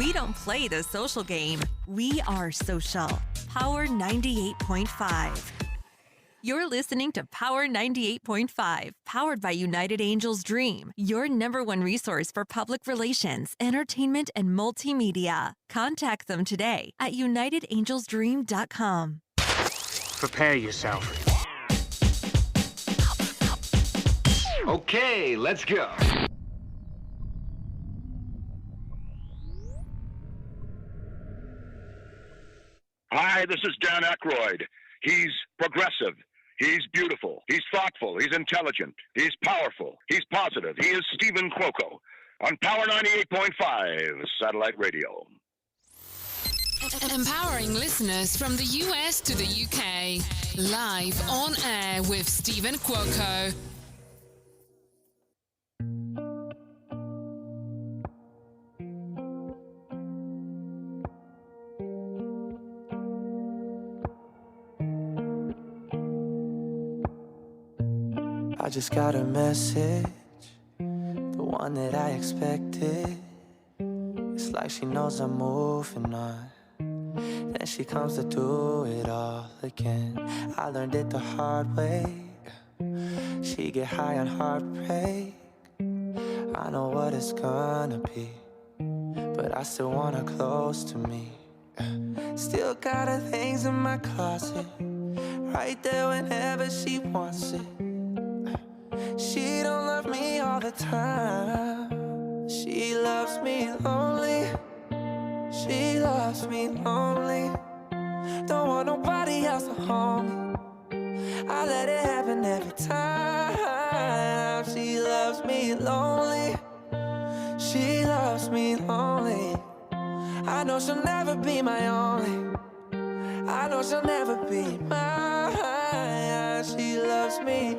We don't play the social game. We are social. Power 98.5. You're listening to Power 98.5, powered by United Angels Dream, your #1 resource for public relations, entertainment, and multimedia. Contact them today at unitedangelsdream.com. Prepare yourself. Okay, let's go. Hi, this is Dan Aykroyd. He's progressive. He's beautiful. He's thoughtful. He's intelligent. He's powerful. He's positive. He is Stephen Cuoco on Power 98.5 Satellite Radio. Empowering listeners from the US to the UK. Live on air with Stephen Cuoco. I just got a message, the one that I expected. It's like she knows I'm moving on, then she comes to do it all again. I learned it the hard way. She get high on heartbreak. I know what it's gonna be, but I still want her close to me. Still got her things in my closet, right there whenever she wants it. She don't love me all the time. She loves me lonely. She loves me lonely. Don't want nobody else to hold me. I let it happen every time. She loves me lonely. She loves me lonely. I know she'll never be my only. I know she'll never be mine. She loves me.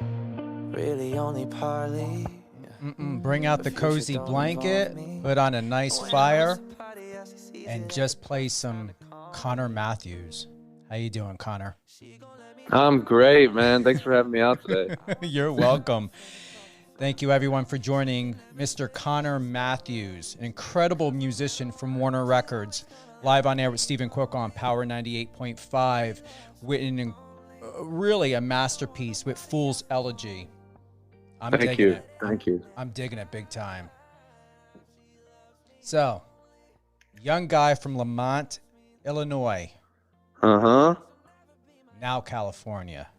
Really only partly. Bring out the cozy blanket, put on a nice fire, and just play some Conor Matthews. How you doing, Conor? I'm great, man. Thanks for having me out today. You're welcome. Thank you, everyone, for joining Mr. Conor Matthews, an incredible musician from Warner Records, live on air with Stephen Cuoco on Power 98.5, with really a masterpiece with Fool's Elegy. Thank you. Thank you. I'm digging it big time. So, young guy from Lemont, Illinois. Uh-huh. Now California.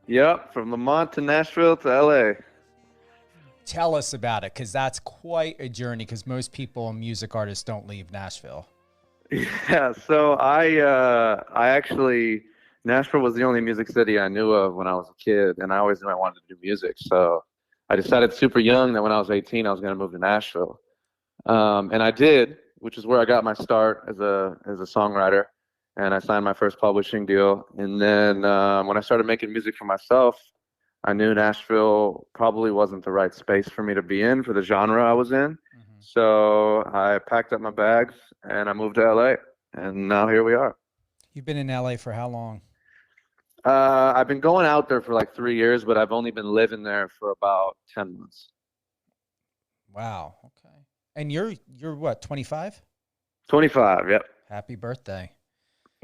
Yep, from Lemont to Nashville to L.A. Tell us about it, because that's quite a journey, because most people, music artists, don't leave Nashville. Yeah, so I actually... Nashville was the only music city I knew of when I was a kid, and I always knew I wanted to do music. So I decided super young that when I was 18, I was going to move to Nashville. And I did, which is where I got my start as a songwriter, and I signed my first publishing deal. And then when I started making music for myself, I knew Nashville probably wasn't the right space for me to be in for the genre I was in. Mm-hmm. So I packed up my bags, and I moved to L.A., and now here we are. You've been in L.A. for how long? I've been going out there for like 3 years, but I've only been living there for about 10 months. Wow. Okay. And you're what, 25? 25. Yep. Happy birthday.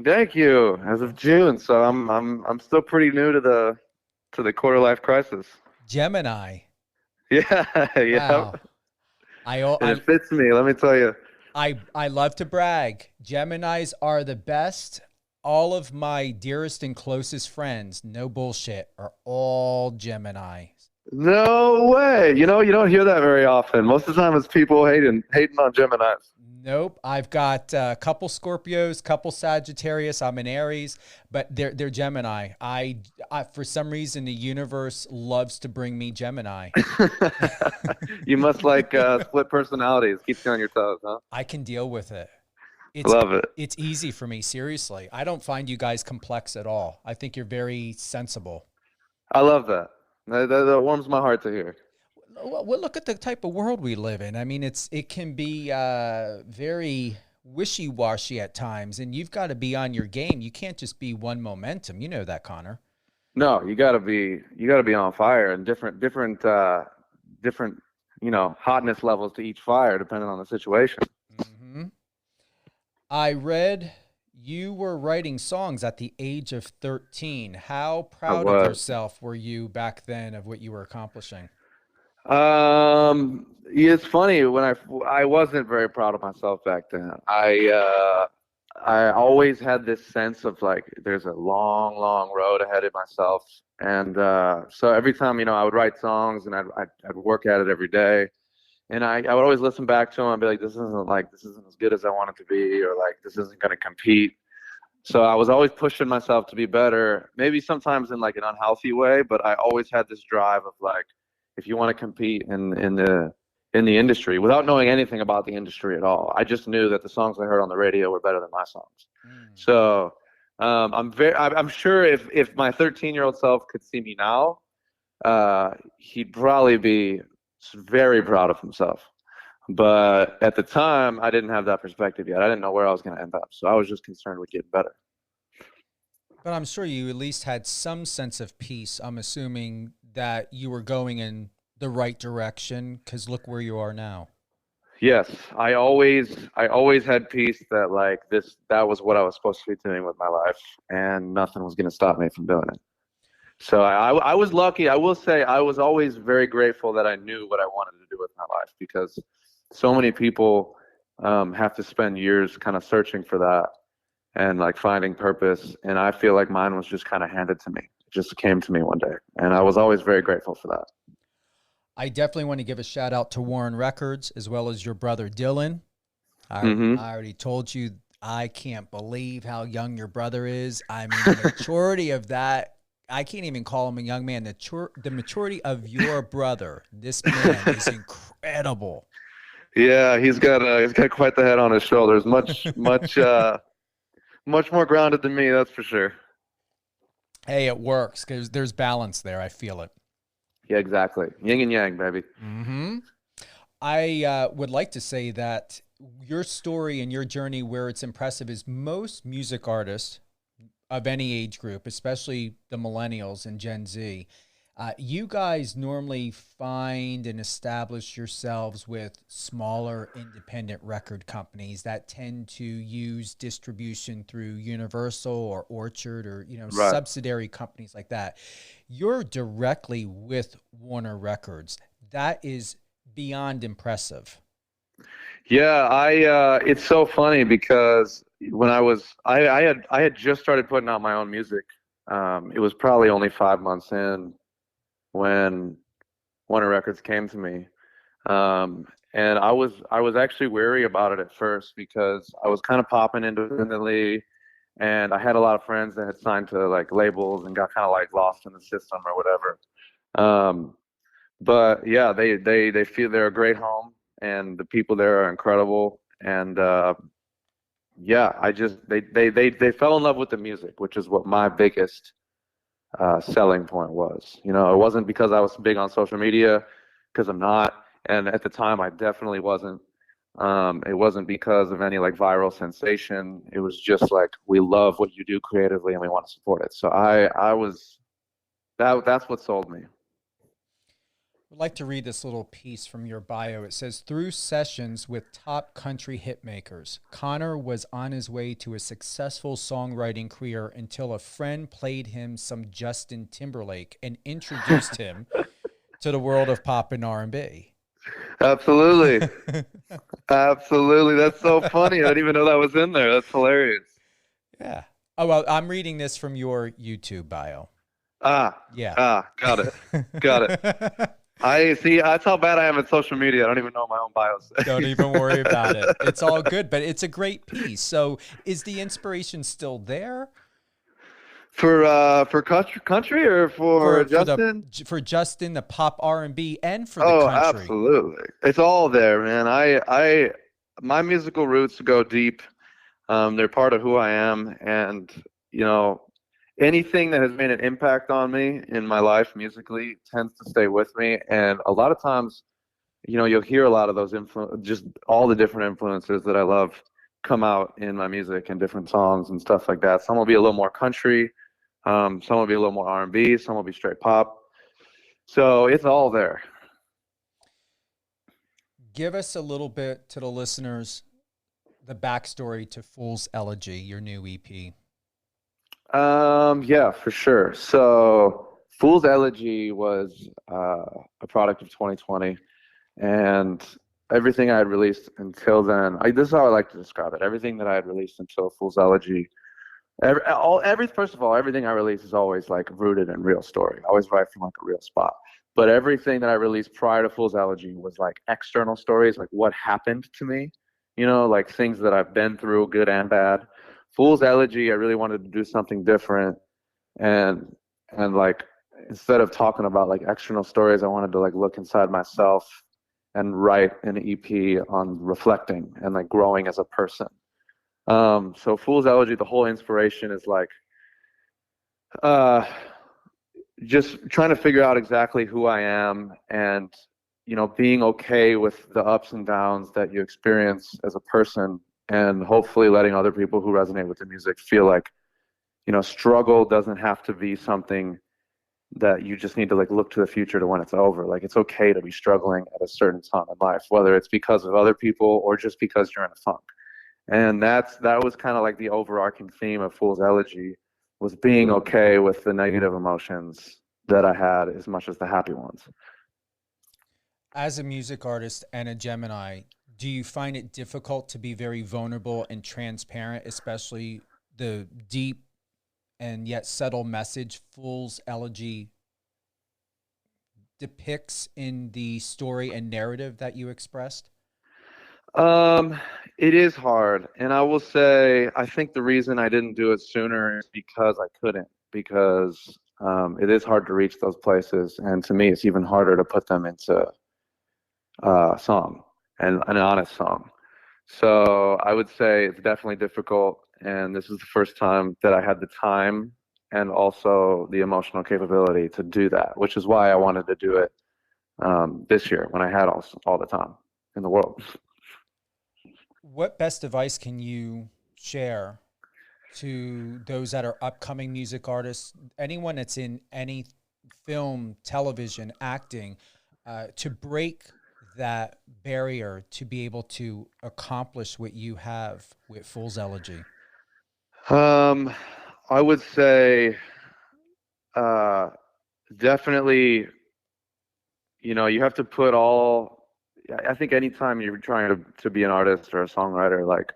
Thank you. As of June, so I'm still pretty new to the quarter life crisis. Gemini. Yeah. Yeah. Wow. It fits me. Let me tell you. I love to brag. Geminis are the best. All of my dearest and closest friends, no bullshit, are all Gemini. No way. You know, you don't hear that very often. Most of the time it's people hating on Geminis. Nope. I've got a couple Scorpios, couple Sagittarius. I'm an Aries, but they're Gemini. I for some reason, the universe loves to bring me Gemini. You must like split personalities. Keeps you on your toes, huh? I can deal with it. Love it. It's easy for me, seriously. I don't find you guys complex at all. I think you're very sensible. I love that. That warms my heart to hear. Well, look at the type of world we live in. I mean, it can be very wishy-washy at times, and you've got to be on your game. You can't just be one momentum. You know that, Conor. No, you got to be on fire, and different hotness levels to each fire depending on the situation. Mm-hmm. I read you were writing songs at the age of 13. How proud of yourself were you back then of what you were accomplishing? It's funny when I wasn't very proud of myself back then. I always had this sense of like there's a long, long road ahead of myself, and so every time I would write songs and I'd work at it every day, and I would always listen back to them and be like, this isn't as good as I want it to be, or like this isn't going to compete. So I was always pushing myself to be better, maybe sometimes in like an unhealthy way, but I always had this drive of like, if you want to compete in the industry without knowing anything about the industry at all, I just knew that the songs I heard on the radio were better than my songs. So I'm sure if my 13-year-old self could see me now, he'd probably be very proud of himself. But at the time, I didn't have that perspective yet. I didn't know where I was going to end up. So I was just concerned with getting better. But I'm sure you at least had some sense of peace. I'm assuming that you were going in the right direction, because look where you are now. Yes, I always had peace that like that was what I was supposed to be doing with my life, and nothing was going to stop me from doing it. So I was lucky. I will say I was always very grateful that I knew what I wanted to do with my life, because so many people have to spend years kind of searching for that and like finding purpose. And I feel like mine was just kind of handed to me. It just came to me one day. And I was always very grateful for that. I definitely want to give a shout out to Warner Records, as well as your brother Dylan. I already told you, I can't believe how young your brother is. I mean, the maturity of that, I can't even call him a young man. The maturity of your brother, this man is incredible. Yeah, he's got quite the head on his shoulders. Much more grounded than me, that's for sure. Hey, it works because there's balance there. I feel it. Yeah, exactly. Yin and yang, baby. I would like to say that your story and your journey, where it's impressive, is most music artists of any age group, especially the millennials and Gen Z, you guys normally find and establish yourselves with smaller independent record companies that tend to use distribution through Universal or Orchard or, subsidiary companies like that. You're directly with Warner Records. That is beyond impressive. Yeah, it's so funny because when I had just started putting out my own music. It was probably only 5 months in when Warner Records came to me. And I was actually wary about it at first because I was kind of popping independently, and I had a lot of friends that had signed to like labels and got kind of like lost in the system or whatever. But yeah, they feel they're a great home, and the people there are incredible. And yeah, they fell in love with the music, which is what my biggest selling point was. It wasn't because I was big on social media, because I'm not, and at the time I definitely wasn't. It wasn't because of any like viral sensation. It was just like, we love what you do creatively and we want to support it. So that's what sold me. I'd like to read this little piece from your bio. It says, through sessions with top country hitmakers, Conor was on his way to a successful songwriting career until a friend played him some Justin Timberlake and introduced him to the world of pop and R&B. Absolutely. Absolutely. That's so funny. I didn't even know that was in there. That's hilarious. Yeah. Oh, well, I'm reading this from your YouTube bio. Yeah. Got it. I see. That's how bad I am at social media. I don't even know my own bios. Don't even worry about it. It's all good, but it's a great piece. So, is the inspiration still there for country or for Justin? For Justin, the pop R&B, and for the country. Oh, absolutely. It's all there, man. My musical roots go deep. They're part of who I am, and anything that has made an impact on me in my life musically tends to stay with me. And a lot of times, you'll hear a lot of those just all the different influences that I love come out in my music and different songs and stuff like that. Some will be a little more country, some will be a little more R&B, some will be straight pop. So it's all there. Give us a little bit to the listeners the backstory to Fool's Elegy, your new EP? Yeah, for sure. So Fool's Elegy was a product of 2020, and everything I had released until then, this is how I like to describe it. Everything that I had released until Fool's Elegy, first of all, everything I release is always like rooted in real story. I always write from like a real spot. But everything that I released prior to Fool's Elegy was like external stories, like what happened to me, like things that I've been through, good and bad. Fool's Elegy, I really wanted to do something different, and like instead of talking about like external stories, I wanted to like look inside myself and write an EP on reflecting and like growing as a person. So Fool's Elegy, the whole inspiration is like just trying to figure out exactly who I am, and being okay with the ups and downs that you experience as a person, and hopefully letting other people who resonate with the music feel like struggle doesn't have to be something that you just need to like look to the future to when it's over. Like it's okay to be struggling at a certain time in life, whether it's because of other people or just because you're in a funk. And that was kind of like the overarching theme of Fool's Elegy, was being okay with the negative emotions that I had as much as the happy ones. As a music artist and a Gemini, do you find it difficult to be very vulnerable and transparent, especially the deep and yet subtle message Fool's Elegy depicts in the story and narrative that you expressed? It is hard. And I will say, I think the reason I didn't do it sooner is because I couldn't, because it is hard to reach those places. And to me, it's even harder to put them into song, and an honest song. So I would say it's definitely difficult. And this is the first time that I had the time and also the emotional capability to do that, which is why I wanted to do it this year when I had all the time in the world. What best advice can you share to those that are upcoming music artists, anyone that's in any film, television, acting, to break that barrier to be able to accomplish what you have with Fool's Elegy? I would say definitely, you have to put I think anytime you're trying to be an artist or a songwriter, like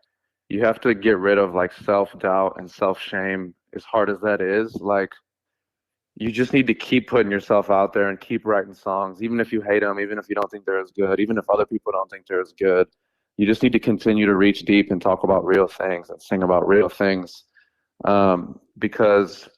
you have to get rid of like self-doubt and self-shame, as hard as that is. Like you just need to keep putting yourself out there and keep writing songs, even if you hate them, even if you don't think they're as good, even if other people don't think they're as good. You just need to continue to reach deep and talk about real things and sing about real things, because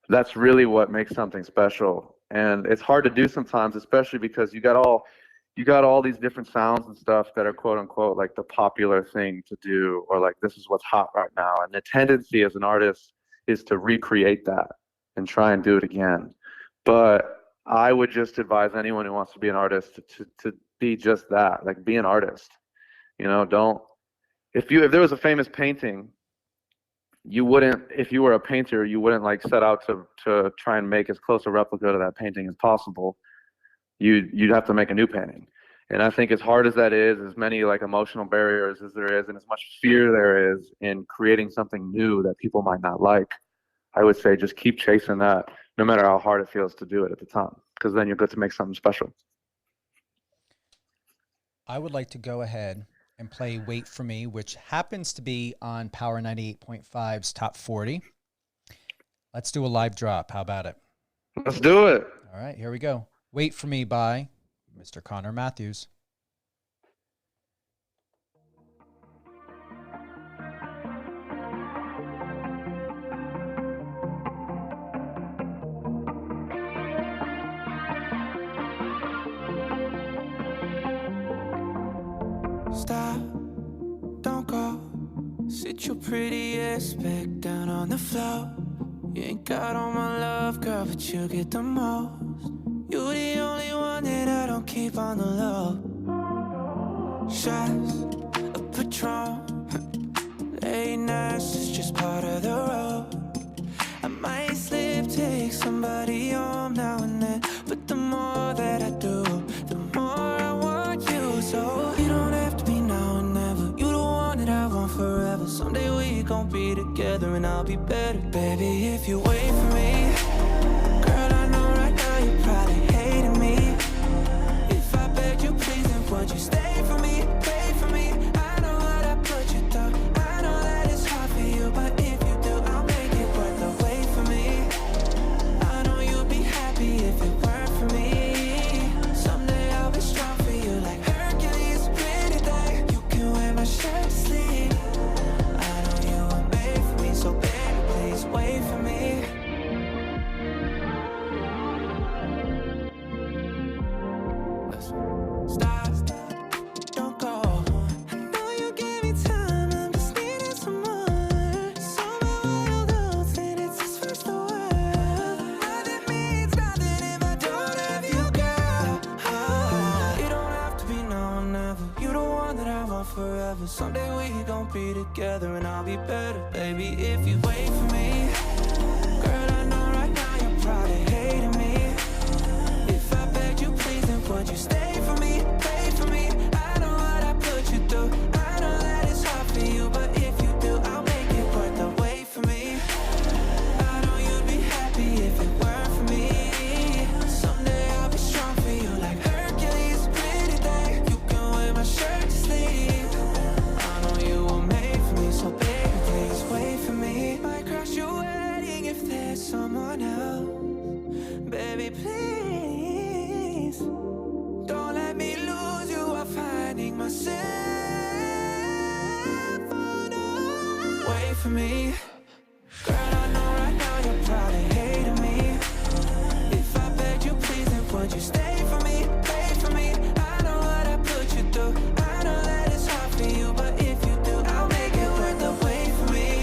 that's really what makes something special. And it's hard to do sometimes, especially because you got all these different sounds and stuff that are quote unquote like the popular thing to do, or like this is what's hot right now. And the tendency as an artist is to recreate that and try and do it again. But I would just advise anyone who wants to be an artist to be just that, like be an artist. If there was a famous painting, if you were a painter, you wouldn't like set out to try and make as close a replica to that painting as possible. You'd have to make a new painting. And I think as hard as that is, as many like emotional barriers as there is, and as much fear there is in creating something new that people might not like, I would say just keep chasing that, no matter how hard it feels to do it at the time, because then you're good to make something special. I would like to go ahead and play Wait For Me, which happens to be on Power 98.5's Top 40. Let's do a live drop. How about it? Let's do it. All right, here we go. Wait For Me by Mr. Conor Matthews. Stop, don't go. Sit your pretty ass back down on the floor. You ain't got all my love, girl, but you get the most. You're the only one that I don't keep on the low. Shots of Patron, late nights is just part of the road. I might slip, take somebody home now and then, but the more that I do, the more I want you. So you don't have to be now and never. You the one that I want gon' be together and I'll be better. Baby, if you wait for me, girl, I know right now you're probably hating me. If I begged you please, then would you stay for me, wait for me? I know what I put you through, I know that it's hard for you, but if you do, I'll make it worth the wait for me. I know you'd be happy if it weren't for me. Someday I'll be strong for you like Hercules, pretty thing. You can wear my shirt to sleep. I know you were made for me, so baby, please wait for me. Stop, don't go. I know you gave me time, I'm just needing some more. So many wild oats and it's just first the world. Nothing means nothing if I don't have you, girl. You don't have to be now or never. You the one that I want forever. Someday we gon' be together and I'll be better, baby, if you wait for me. Girl, I know right now you're probably hating me. If I begged you please, then would you stay for me, wait for me? I know what I put you through, I know that it's hard for you, but if you do, I'll make it worth the wait for me. I know you'd be happy if it weren't for me. Someday I'll be strong for you like Hercules, pretty thing. You can wear my shirt to sleep. I know you were made for me, so baby, please wait for me. Might crash your wedding if there's someone else. Baby, please don't let me lose you while finding myself. Oh no, wait for me. Girl, I know right now you're probably hating me. If I begged you please, then would you stay for me, wait for me? I know what I put you through, I know that it's hard for you, but if you do, I'll make it worth the wait for me.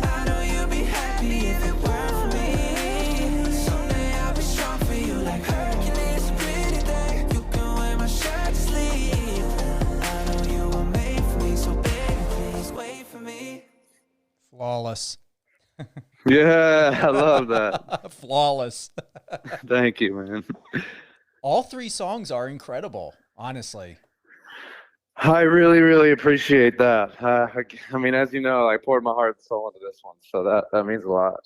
I know you'd be happy if it weren't for me. Someday I'll be strong for you like Hercules, pretty thing. You can wear my shirt to sleep. I know you were made for me, so baby, please wait for me. Flawless. Yeah, I love that. Flawless. Thank you, man. All three songs are incredible, honestly. I really, really appreciate that. I mean, as you know, I poured my heart and soul into this one, so that means a lot.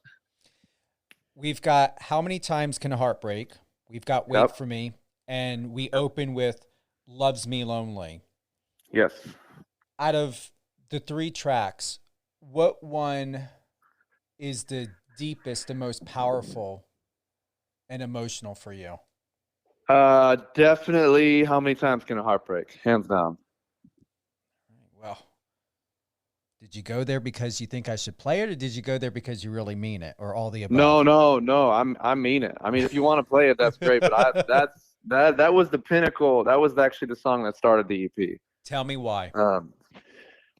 We've got How Many Times Can a Heart Break? We've got Wait Yep. for Me. And we open with Loves Me Lonely. Yes. Out of the three tracks, what one is the deepest and most powerful and emotional for you? Definitely How Many Times Can a Heart Break? Hands down. Well, did you go there because you think I should play it, or did you go there because you really mean it, or all the above? No. I mean it. I mean, if you want to play it, that's great. But that was the pinnacle. That was actually the song that started the EP. Tell me why.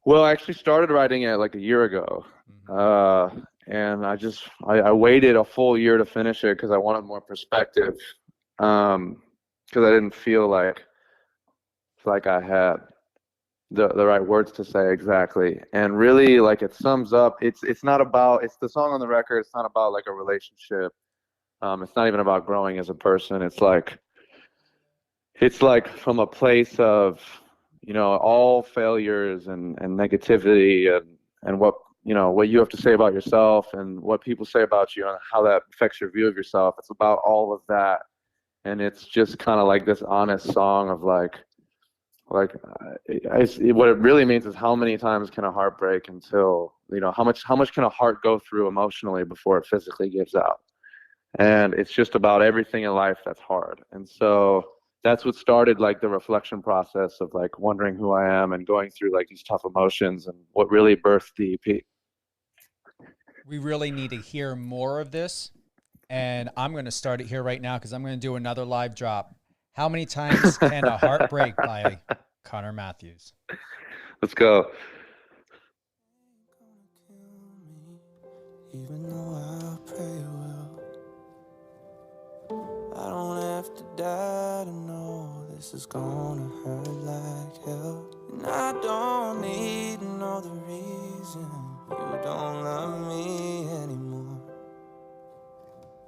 Well, I actually started writing it like a year ago. And I waited a full year to finish it because I wanted more perspective. Because I didn't feel like I had the right words to say exactly. And really, like, it sums up. It's the song on the record. It's not about like a relationship. It's not even about growing as a person. It's like from a place of, all failures and negativity and what you have to say about yourself and what people say about you and how that affects your view of yourself. It's about all of that. And it's just kind of like this honest song of what it really means is how many times can a heart break until, how much can a heart go through emotionally before it physically gives out? And it's just about everything in life that's hard. And so that's what started like the reflection process of like wondering who I am and going through like these tough emotions and what really birthed the EP. We really need to hear more of this. And I'm going to start it here right now because I'm going to do another live drop. How Many Times Can a Heart Break by Conor Matthews. Let's go. Even though I pray it will, I don't have to die to know this is gonna hurt like hell. And I don't need to know the reason you don't love me anymore.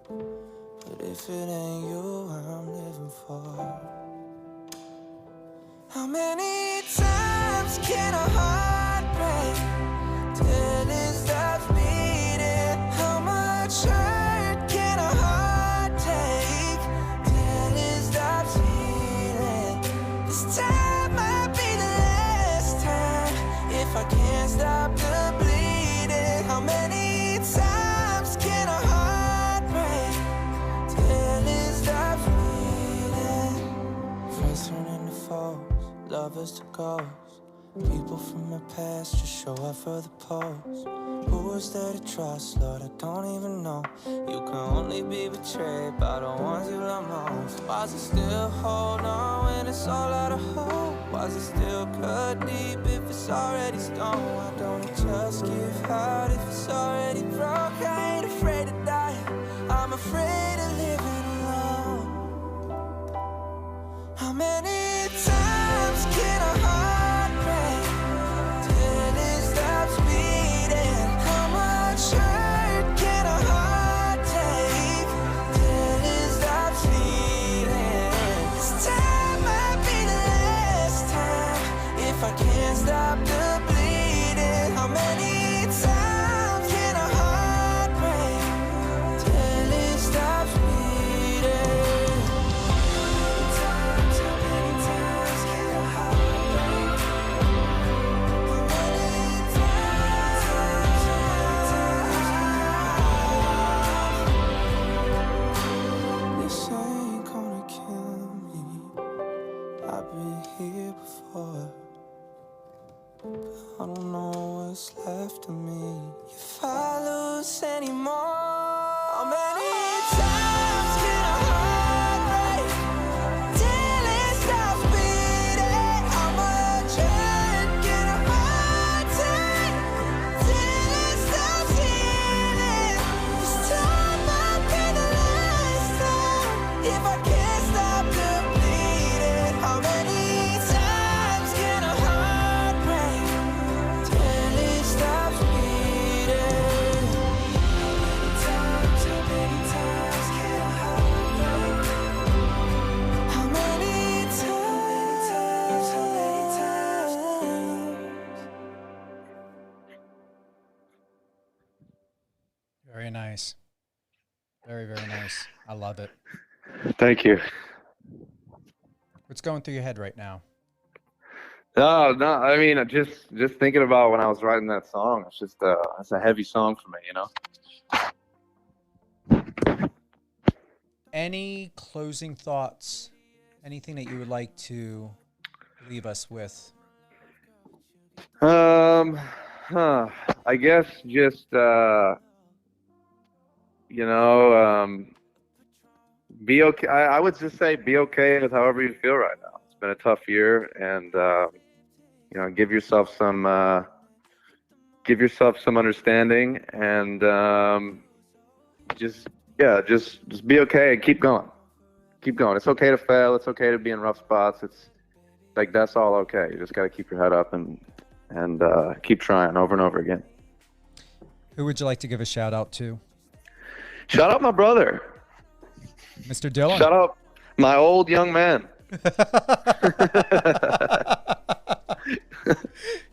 But if it ain't you I'm living for, how many times can a heart break till lovers to ghosts. People from my past just show up for the pose. Who is there to trust, Lord, I don't even know. You can only be betrayed by the ones you love most. Why does it still hold on when it's all out of hope? Why does it still cut deep if it's already stone? Why don't it just give out if it's already broke? I ain't afraid to die, I'm afraid of living alone. How many times can a heart break till it stops beating? How much hurt can a heart take till it stops beating? This time might be the last time if I can't stop the bleeding. How many times can a heart break till it stops beating? How many times can a heart break? How many times? This ain't gonna kill me. I've been here before. I don't know what's left of me if I lose anymore. How many times can a heart break till it stops beating? How much hurt can a heart take till it stops healing? This time might be the last time if I can't stop the bleeding. How many times can a heart break till it stops beating? How many times can a heart break? How many times? How many times? Very nice. Very, very nice. I love it. Thank you. What's going through your head right now? No, I mean, just thinking about when I was writing that song. It's just it's a heavy song for me, you know. Any closing thoughts? Anything that you would like to leave us with? I guess just be okay. I would just say be okay with however you feel right now. It's been a tough year, and give yourself some understanding, and just be okay and keep going. Keep going. It's okay to fail. It's okay to be in rough spots. It's like that's all okay. You just got to keep your head up and keep trying over and over again. Who would you like to give a shout out to? Shout out my brother, Mr. Dylan. Shout out my old young man.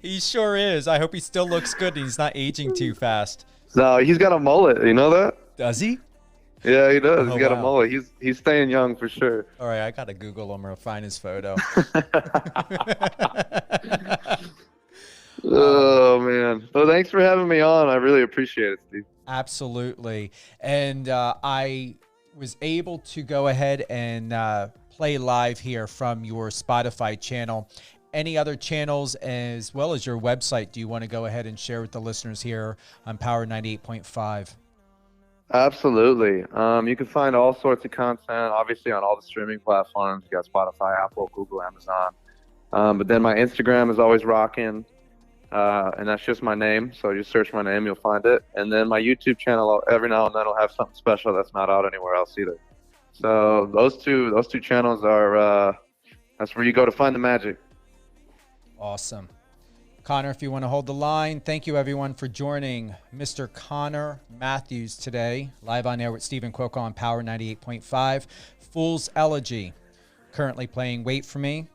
He sure is. I hope he still looks good and he's not aging too fast. No, he's got a mullet. You know that? Does he? Yeah, he does. Oh, He's got a wow. mullet. He's staying young for sure. All right, I got to Google him or find his photo. Oh, man. Well, thanks for having me on. I really appreciate it, Steve. Absolutely. And I was able to go ahead and play live here from your Spotify channel. Any other channels as well as your website do you want to go ahead and share with the listeners here on Power 98.5? Absolutely. You can find all sorts of content, obviously, on all the streaming platforms. You got Spotify, Apple, Google, Amazon. But then my Instagram is always rocking, and that's just my name. So just search my name, you'll find it. And then my YouTube channel, every now and then, will have something special that's not out anywhere else either. So those two channels are that's where you go to find the magic. Awesome. Conor, if you want to hold the line, thank you everyone for joining Mr. Conor Matthews today, live on air with Stephen Quokka on Power 98.5. Fool's Elegy, currently playing Wait For Me.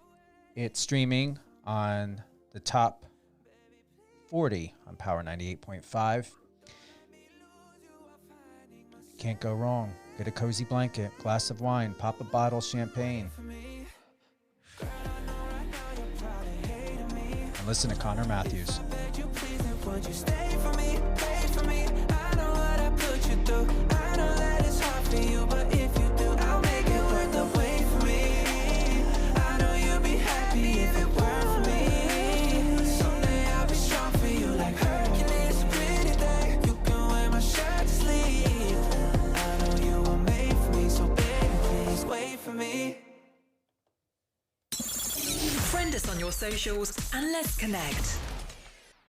It's streaming on the top 40 on Power 98.5. Can't go wrong. Get a cozy blanket, glass of wine, pop a bottle of champagne. Listen to Conor Matthews. If it weren't socials and let's connect.